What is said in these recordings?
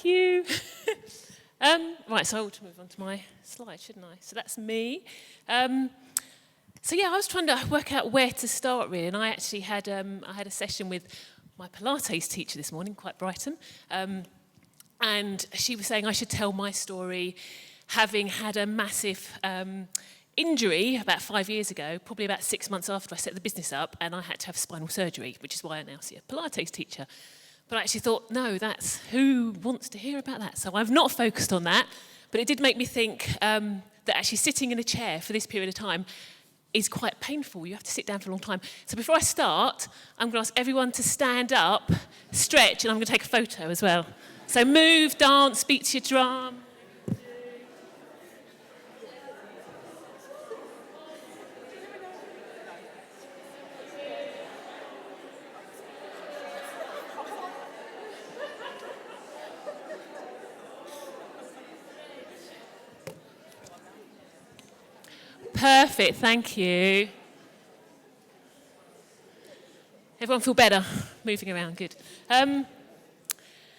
thank you. Right, so I ought to move on to my slide, shouldn't I? So that's me. I was trying to work out where to start really, and I actually had a session with my Pilates teacher this morning, quite Brighton, and she was saying I should tell my story, having had a massive injury about 5 years ago, probably about 6 months after I set the business up, and I had to have spinal surgery, which is why I now see a Pilates teacher. But I actually thought, no, that's who wants to hear about that? So I've not focused on that, but it did make me think that actually sitting in a chair for this period of time is quite painful. You have to sit down for a long time. So before I start, I'm going to ask everyone to stand up, stretch, and I'm going to take a photo as well. So move, dance, beat to your drum. Perfect, thank you. Everyone feel better? Moving around, good.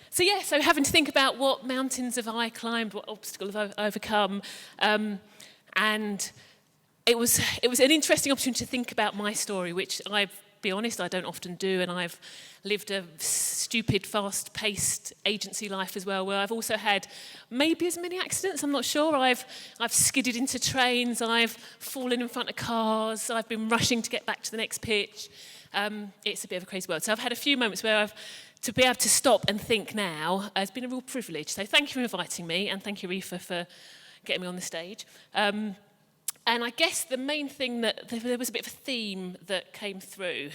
So having to think about what mountains have I climbed, what obstacles have I overcome, and it was an interesting opportunity to think about my story, which I'll be honest, I don't often do, and I've lived a stupid, fast-paced agency life as well, where I've also had maybe as many accidents, I'm not sure. I've skidded into trains, I've fallen in front of cars, I've been rushing to get back to the next pitch. It's a bit of a crazy world. So I've had a few moments where to be able to stop and think now has been a real privilege. So thank you for inviting me, and thank you, Rifa, for getting me on the stage. And I guess the main thing that there was a bit of a theme that came through,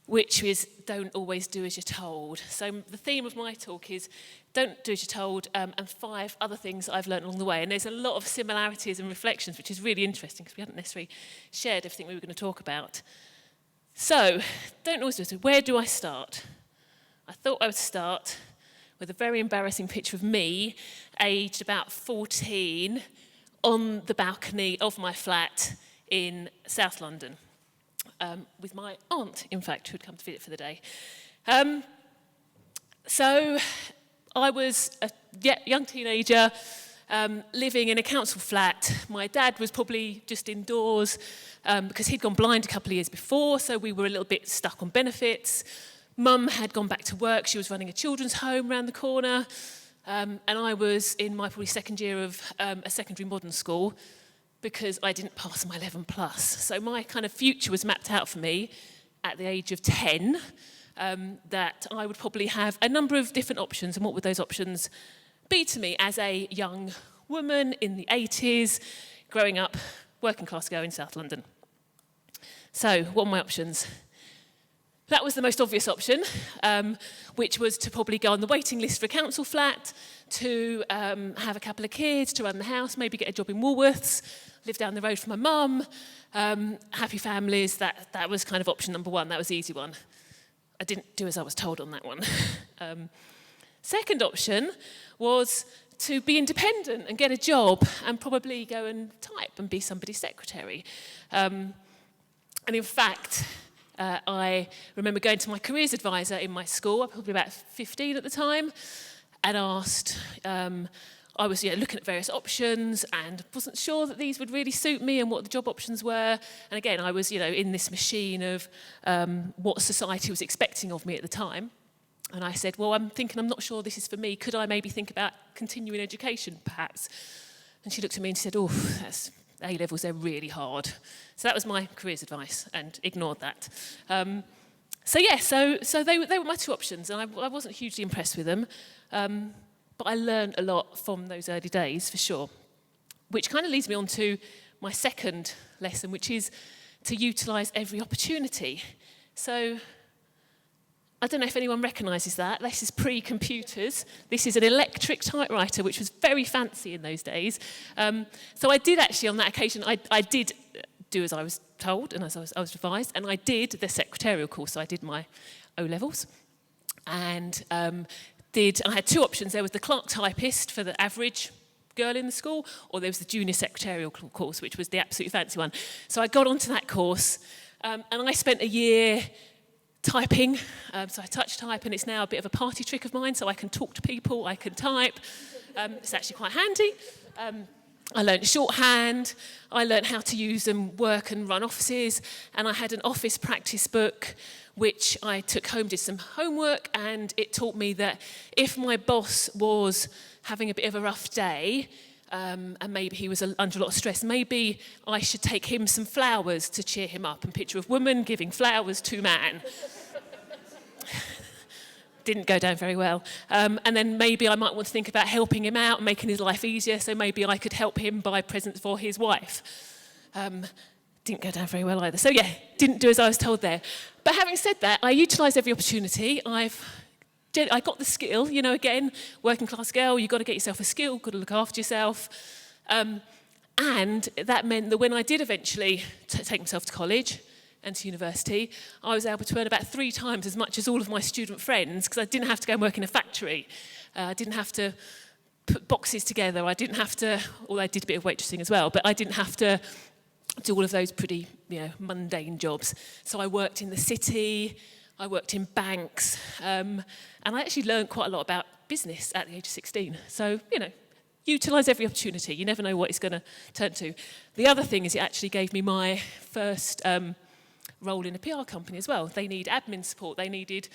which is don't always do as you're told. So the theme of my talk is don't do as you're told, and 5 other things I've learned along the way. And there's a lot of similarities and reflections, which is really interesting because we hadn't necessarily shared everything we were going to talk about. So don't always do it. Where do I start? I thought I would start with a very embarrassing picture of me, aged about 14, on the balcony of my flat in South London, with my aunt, in fact, who had come to visit for the day. So I was a young teenager living in a council flat. My dad was probably just indoors because he'd gone blind a couple of years before, so we were a little bit stuck on benefits. Mum had gone back to work. She was running a children's home around the corner. And I was in my probably second year of a secondary modern school because I didn't pass my 11 plus. So my kind of future was mapped out for me at the age of 10, that I would probably have a number of different options. And what would those options be to me as a young woman in the 80s, growing up, working class girl in South London? So what are my options? That was the most obvious option, which was to probably go on the waiting list for a council flat, to have a couple of kids, to run the house, maybe get a job in Woolworths, live down the road from my mum, happy families. That was kind of option number 1. That was the easy one. I didn't do as I was told on that one. Second option was to be independent and get a job and probably go and type and be somebody's secretary. And in fact, I remember going to my careers advisor in my school, I was probably about 15 at the time, and asked, I was looking at various options and wasn't sure that these would really suit me and what the job options were. And again, I was in this machine of what society was expecting of me at the time. And I said, well, I'm not sure this is for me. Could I maybe think about continuing education, perhaps? And she looked at me and she said, oh, that's A-levels, they're really hard. So that was my careers advice, and ignored that. So they were my 2 options, and I wasn't hugely impressed with them. But I learned a lot from those early days, for sure. Which kind of leads me on to my second lesson, which is to utilise every opportunity. So I don't know if anyone recognises that. This is pre-computers. This is an electric typewriter, which was very fancy in those days. So I did actually, on that occasion, I did do as I was told and as I was advised, and I did the secretarial course. So I did my O-levels, and I had 2 options. There was the clerk typist for the average girl in the school, or there was the junior secretarial course, which was the absolutely fancy one. So I got onto that course, and I spent a year typing. So I touch type, and it's now a bit of a party trick of mine, so I can talk to people, I can type. It's actually quite handy. I learned shorthand, I learned how to use and work and run offices, and I had an office practice book which I took home, did some homework, and it taught me that if my boss was having a bit of a rough day, and maybe he was under a lot of stress, maybe I should take him some flowers to cheer him up, and picture of woman giving flowers to man. Didn't go down very well. And then maybe I might want to think about helping him out, making his life easier, so maybe I could help him buy presents for his wife. Didn't go down very well either. So yeah, didn't do as I was told there. But having said that, I utilised every opportunity. I got the skill, again, working class girl, you've got to get yourself a skill, got to look after yourself. And that meant that when I did eventually take myself to college, and to university, I was able to earn about 3 times as much as all of my student friends, because I didn't have to go and work in a factory. I didn't have to put boxes together. I didn't have to, although I did a bit of waitressing as well, but I didn't have to do all of those pretty, mundane jobs. So I worked in the city, I worked in banks, and I actually learned quite a lot about business at the age of 16. So, utilise every opportunity. You never know what it's going to turn to. The other thing is it actually gave me my first role in a PR company as well. They need admin support. They needed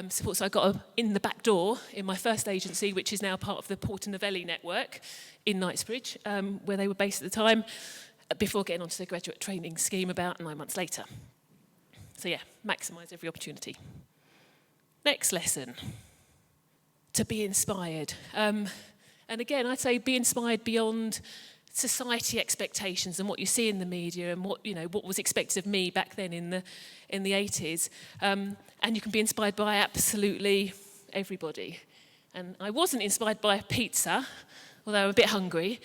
support. So I got in the back door in my first agency, which is now part of the Porter Novelli network in Knightsbridge, where they were based at the time, before getting onto the graduate training scheme about 9 months later. So yeah, maximise every opportunity. Next lesson, to be inspired. And again, I'd say be inspired beyond society expectations and what you see in the media and what was expected of me back then in the 80s. And you can be inspired by absolutely everybody. And I wasn't inspired by pizza, although I'm a bit hungry.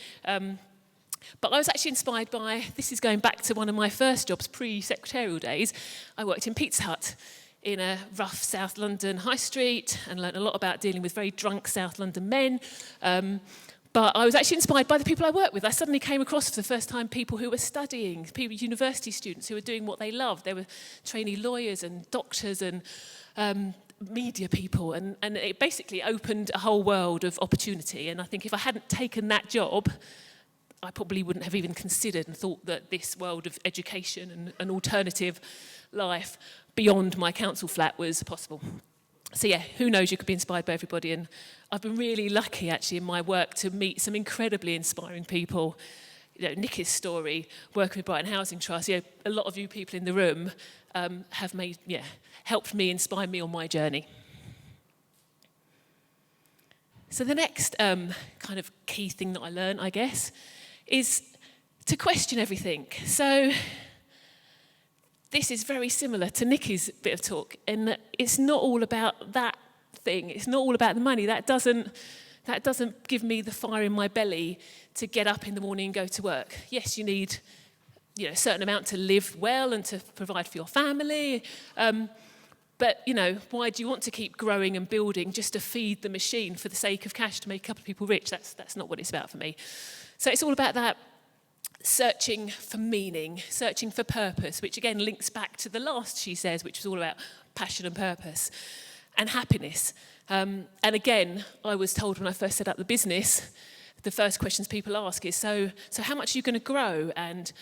But I was actually inspired by, this is going back to one of my first jobs, pre-secretarial days. I worked in Pizza Hut in a rough South London high street and learned a lot about dealing with very drunk South London men. But I was actually inspired by the people I worked with. I suddenly came across for the first time people who were studying, university students who were doing what they loved. There were trainee lawyers and doctors and media people. And it basically opened a whole world of opportunity. And I think if I hadn't taken that job, I probably wouldn't have even considered and thought that this world of education and an alternative life beyond my council flat was possible. So yeah, who knows, you could be inspired by everybody. And I've been really lucky actually in my work to meet some incredibly inspiring people. Nikki's story, working with Brighton Housing Trust, a lot of you people in the room have helped me, inspire me on my journey. So the next kind of key thing that I learned, I guess, is to question everything. So this is very similar to Nikki's bit of talk, in that it's not all about that thing. It's not all about the money. That doesn't give me the fire in my belly to get up in the morning and go to work. Yes, you need a certain amount to live well and to provide for your family. But, why do you want to keep growing and building just to feed the machine for the sake of cash to make a couple of people rich? That's not what it's about for me. So it's all about that searching for meaning, searching for purpose, which again links back to the last She Says, which was all about passion and purpose and happiness. And again, I was told when I first set up the business, the first questions people ask is, so how much are you going to grow? And,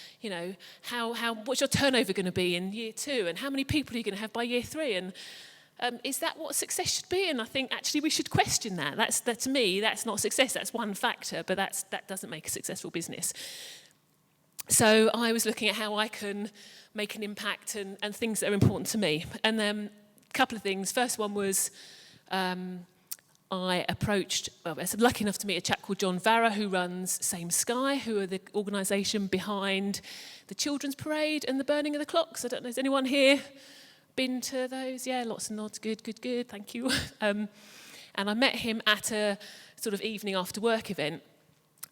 what's your turnover going to be in year 2? And how many people are you going to have by year 3? And is that what success should be? And I think actually we should question that. That to me, that's not success. That's one factor, but that doesn't make a successful business. So I was looking at how I can make an impact and things that are important to me. And then a couple of things. First one was I was lucky enough to meet a chap called John Varra, who runs Same Sky, who are the organisation behind the Children's Parade and the burning of the clocks. I don't know, has anyone here been to those? Yeah, lots of nods. Good, thank you. And I met him at a sort of evening after work event.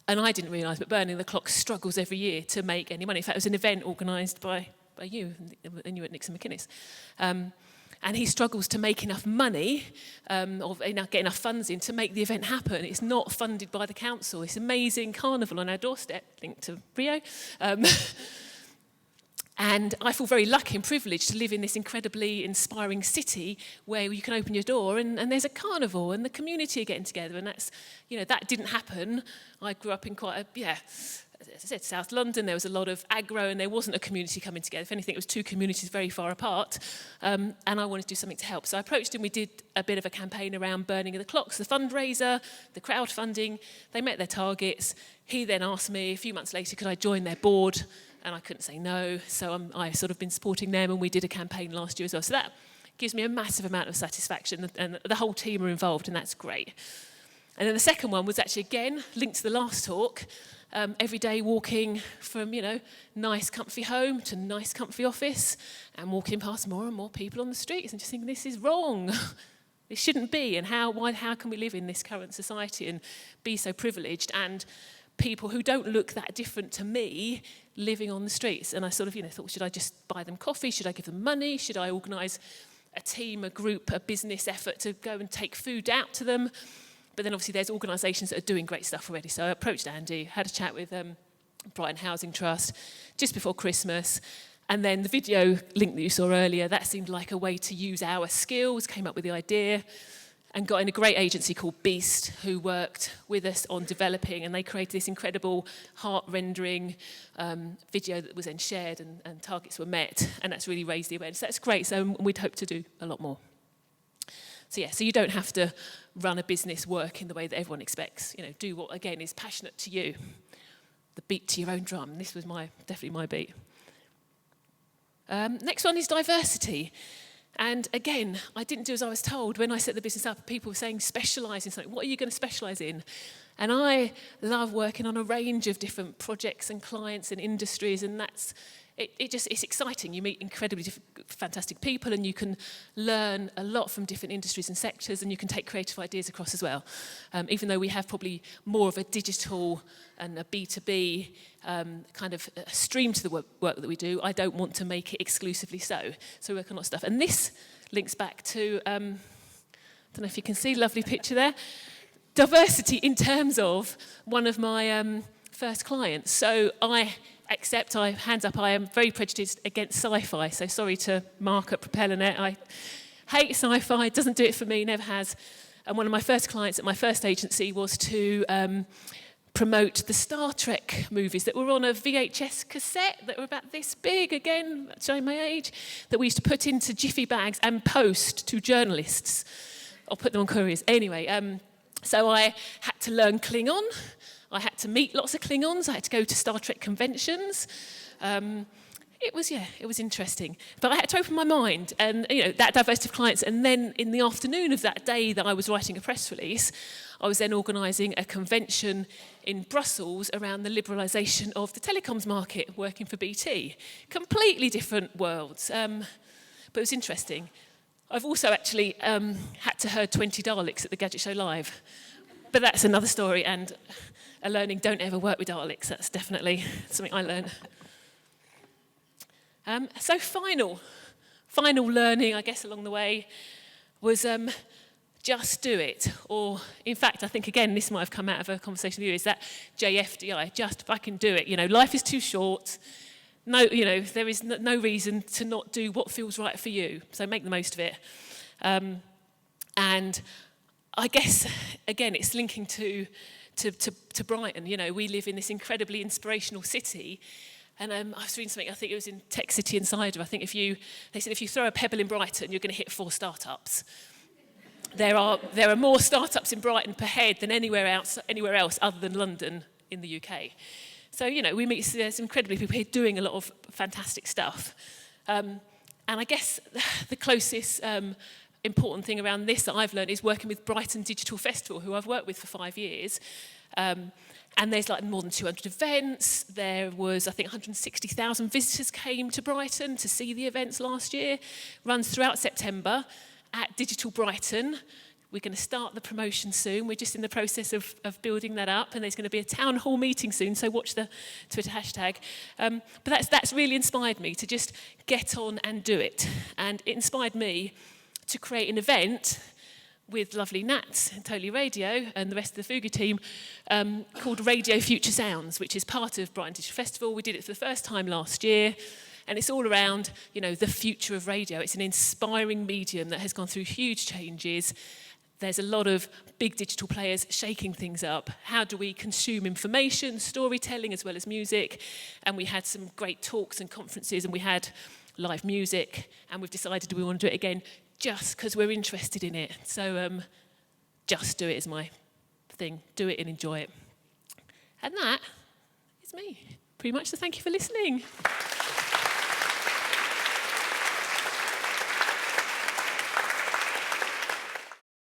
And I didn't realise, but Burning the Clock struggles every year to make any money. In fact, it was an event organised by you and you at Nixon McInnes. And he struggles to make enough money, or get enough funds in to make the event happen. It's not funded by the council. This amazing carnival on our doorstep, linked to Rio. And I feel very lucky and privileged to live in this incredibly inspiring city where you can open your door and there's a carnival and the community are getting together. And that's, that didn't happen. I grew up in quite as I said, South London. There was a lot of aggro and there wasn't a community coming together. If anything, it was two communities very far apart. And I wanted to do something to help. So I approached him. We did a bit of a campaign around burning of the clocks, the fundraiser, the crowdfunding. They met their targets. He then asked me a few months later, could I join their board? And I couldn't say no, so I've sort of been supporting them, and we did a campaign last year as well. So that gives me a massive amount of satisfaction, and the whole team are involved, and that's great. And then the second one was actually, again, linked to the last talk, every day walking from, nice comfy home to nice comfy office, and walking past more and more people on the streets, and just thinking, this is wrong. This shouldn't be, and how can we live in this current society and be so privileged, and people who don't look that different to me living on the streets. And I sort of, thought, should I just buy them coffee? Should I give them money? Should I organise a team, a group, a business effort to go and take food out to them? But then obviously there's organisations that are doing great stuff already. So I approached Andy, had a chat with Brighton Housing Trust just before Christmas. And then the video link that you saw earlier, that seemed like a way to use our skills, came up with the idea, and got in a great agency called Beast, who worked with us on developing, and they created this incredible heart-rendering video that was then shared, and targets were met, and that's really raised the awareness. That's great, so we'd hope to do a lot more. So you don't have to run a business work in the way that everyone expects. Do what, again, is passionate to you. The beat to your own drum. This was definitely my beat. Next one is diversity. And again, I didn't do as I was told. When I set the business up, people were saying specialise in something. What are you going to specialise in? And I love working on a range of different projects and clients and industries, and it's exciting. You meet incredibly fantastic people, and you can learn a lot from different industries and sectors, and you can take creative ideas across as well. Even though we have probably more of a digital and a B2B kind of stream to the work that we do, I don't want to make it exclusively so. So we work on a lot of stuff. And this links back to, I don't know if you can see, lovely picture there, diversity in terms of one of my first clients. So hands up, I am very prejudiced against sci-fi, so sorry to Mark at Propellernet. I hate sci-fi, it doesn't do it for me, never has. And one of my first clients at my first agency was to promote the Star Trek movies that were on a VHS cassette that were about this big, again, showing my age, that we used to put into jiffy bags and post to journalists. I'll put them on couriers. Anyway, so I had to learn Klingon. I had to meet lots of Klingons. I had to go to Star Trek conventions. It was interesting. But I had to open my mind, and that diversity of clients. And then in the afternoon of that day that I was writing a press release, I was then organising a convention in Brussels around the liberalisation of the telecoms market, working for BT. Completely different worlds, but it was interesting. I've also actually had to herd 20 Daleks at the Gadget Show Live, but that's another story, and a learning, don't ever work with Daleks. That's definitely something I learned. So final learning, I guess, along the way was just do it. Or, in fact, I think, again, this might have come out of a conversation with you, is that JFDI, just fucking do it. Life is too short. No, there is no reason to not do what feels right for you. So make the most of it. And I guess, again, it's linking to Brighton. We live in this incredibly inspirational city. And I was reading something, I think it was in Tech City Insider. I think they said if you throw a pebble in Brighton, you're going to hit 4 startups. There are more startups in Brighton per head than anywhere else other than London in the UK. So, we meet some incredibly people here doing a lot of fantastic stuff. And I guess the closest important thing around this that I've learned is working with Brighton Digital Festival, who I've worked with for 5 years. And there's more than 200 events. There was, I think, 160,000 visitors came to Brighton to see the events last year. Runs throughout September at Digital Brighton. We're going to start the promotion soon. We're just in the process of building that up, and there's going to be a town hall meeting soon, so watch the Twitter hashtag. But that's really inspired me to just get on and do it. And it inspired me to create an event with lovely Nats and Totally Radio and the rest of the Fugu team called Radio Future Sounds, which is part of Brighton Digital Festival. We did it for the first time last year, And it's all around, the future of radio. It's an inspiring medium that has gone through huge changes. There's a lot of big digital players shaking things up. How do we consume information, storytelling, as well as music? And we had some great talks and conferences, and we had live music, and we've decided we want to do it again just because we're interested in it. So just do it is my thing. Do it and enjoy it. And that is me, pretty much. So thank you for listening.